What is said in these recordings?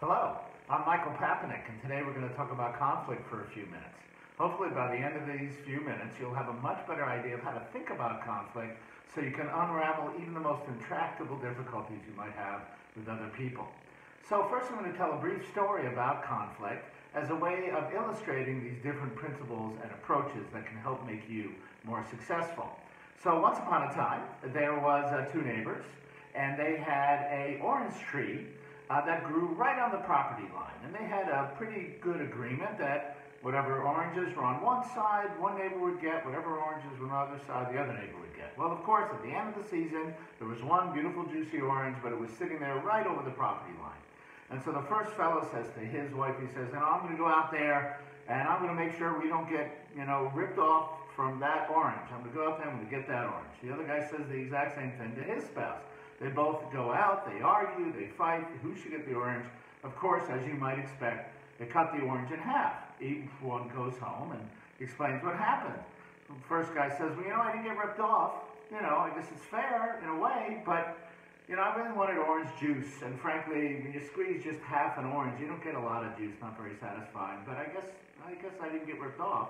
Hello, I'm Michael Papanek, and today we're going to talk about conflict for a few minutes. Hopefully by the end of these few minutes, you'll have a much better idea of how to think about conflict so you can unravel even the most intractable difficulties you might have with other people. So first I'm going to tell a brief story about conflict as a way of illustrating these different principles and approaches that can help make you more successful. So once upon a time, there was two neighbors, and they had an orange tree that grew right on the property line. And they had a pretty good agreement that whatever oranges were on one side, one neighbor would get, whatever oranges were on the other side, the other neighbor would get. Well, of course, at the end of the season, there was one beautiful juicy orange, but it was sitting there right over the property line. And so the first fellow says to his wife, he says, I'm going to go out there and I'm going to make sure we don't get, ripped off from that orange. I'm going to go out there and I'm going to get that orange. The other guy says the exact same thing to his spouse. They both go out, they argue, they fight, who should get the orange? Of course, as you might expect, they cut the orange in half. Each one goes home and explains what happened. The first guy says, well, I didn't get ripped off. I guess it's fair in a way, but, I really wanted orange juice. And frankly, when you squeeze just half an orange, you don't get a lot of juice, not very satisfying. But I guess I didn't get ripped off.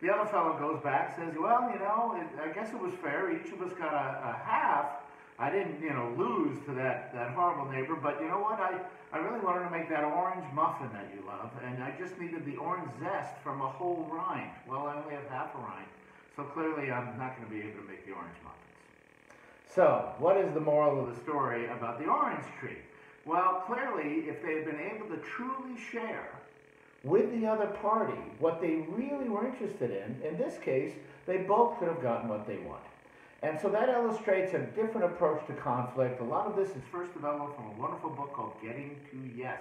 The other fellow goes back, says, well, I guess it was fair. Each of us got a half. I didn't, lose to that horrible neighbor, but you know what? I really wanted to make that orange muffin that you love, and I just needed the orange zest from a whole rind. Well, I only have half a rind, so clearly I'm not going to be able to make the orange muffins. So, what is the moral of the story about the orange tree? Well, clearly, if they had been able to truly share with the other party what they really were interested in this case, they both could have gotten what they wanted. And so that illustrates a different approach to conflict. A lot of this is first developed from a wonderful book called Getting to Yes,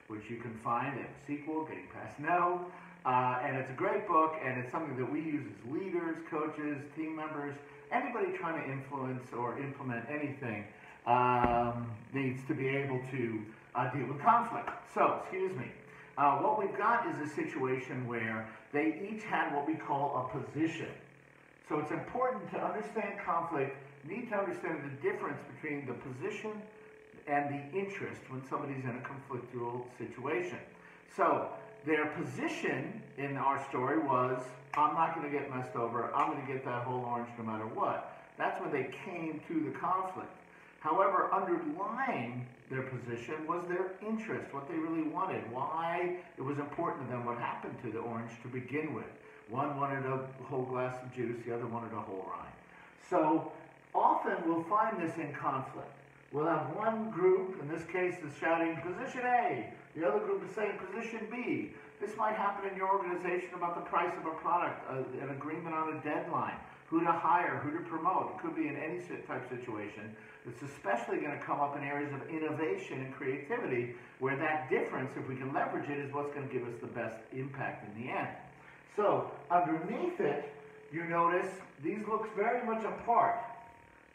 which you can find in a sequel, Getting Past No. And it's a great book, and it's something that we use as leaders, coaches, team members. Anybody trying to influence or implement anything needs to be able to deal with conflict. So, what we've got is a situation where they each had what we call a position. So it's important to understand conflict, you need to understand the difference between the position and the interest when somebody's in a conflictual situation. So their position in our story was, I'm not going to get messed over, I'm going to get that whole orange no matter what. That's when they came to the conflict. However, underlying their position was their interest, what they really wanted, why it was important to them what happened to the orange to begin with. One wanted a whole glass of juice, the other wanted a whole rind. So often we'll find this in conflict. We'll have one group, in this case, is shouting position A. The other group is saying position B. This might happen in your organization about the price of a product, an agreement on a deadline, who to hire, who to promote. It could be in any type situation. It's especially going to come up in areas of innovation and creativity where that difference, if we can leverage it, is what's going to give us the best impact in the end. So underneath it, you notice these look very much apart.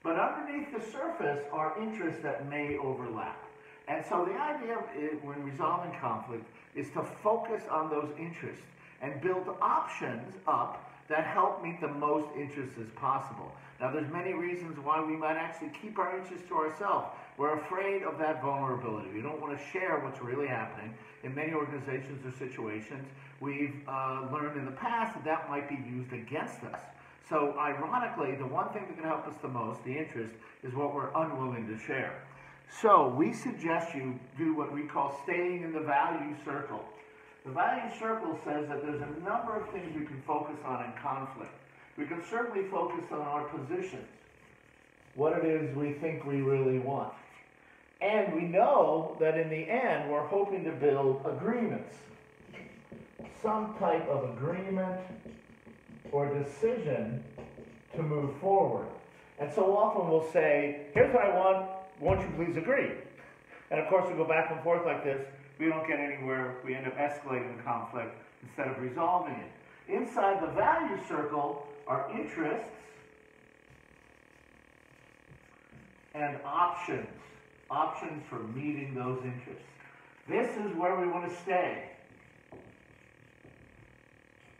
But underneath the surface are interests that may overlap. And so the idea when resolving conflict is to focus on those interests and build options up that help meet the most interests as possible. Now there's many reasons why we might actually keep our interests to ourselves. We're afraid of that vulnerability. We don't want to share what's really happening. In many organizations or situations, we've learned in the past that might be used against us. So ironically, the one thing that can help us the most, the interest, is what we're unwilling to share. So we suggest you do what we call staying in the value circle. The value circle says that there's a number of things we can focus on in conflict. We can certainly focus on our positions, what it is we think we really want. And we know that in the end, we're hoping to build agreements. Some type of agreement or decision to move forward. And so often we'll say, here's what I want, won't you please agree? And of course we go back and forth like this, we don't get anywhere, we end up escalating the conflict instead of resolving it. Inside the value circle are interests and options. Options for meeting those interests. This is where we want to stay.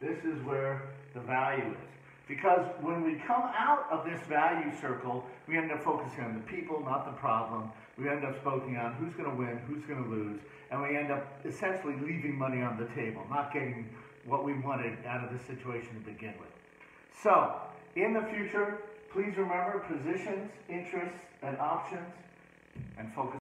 This is where the value is. Because when we come out of this value circle, we end up focusing on the people, not the problem. We end up focusing on who's going to win, who's going to lose, and we end up essentially leaving money on the table, not getting what we wanted out of the situation to begin with. So, in the future, please remember positions, interests, and options, and focus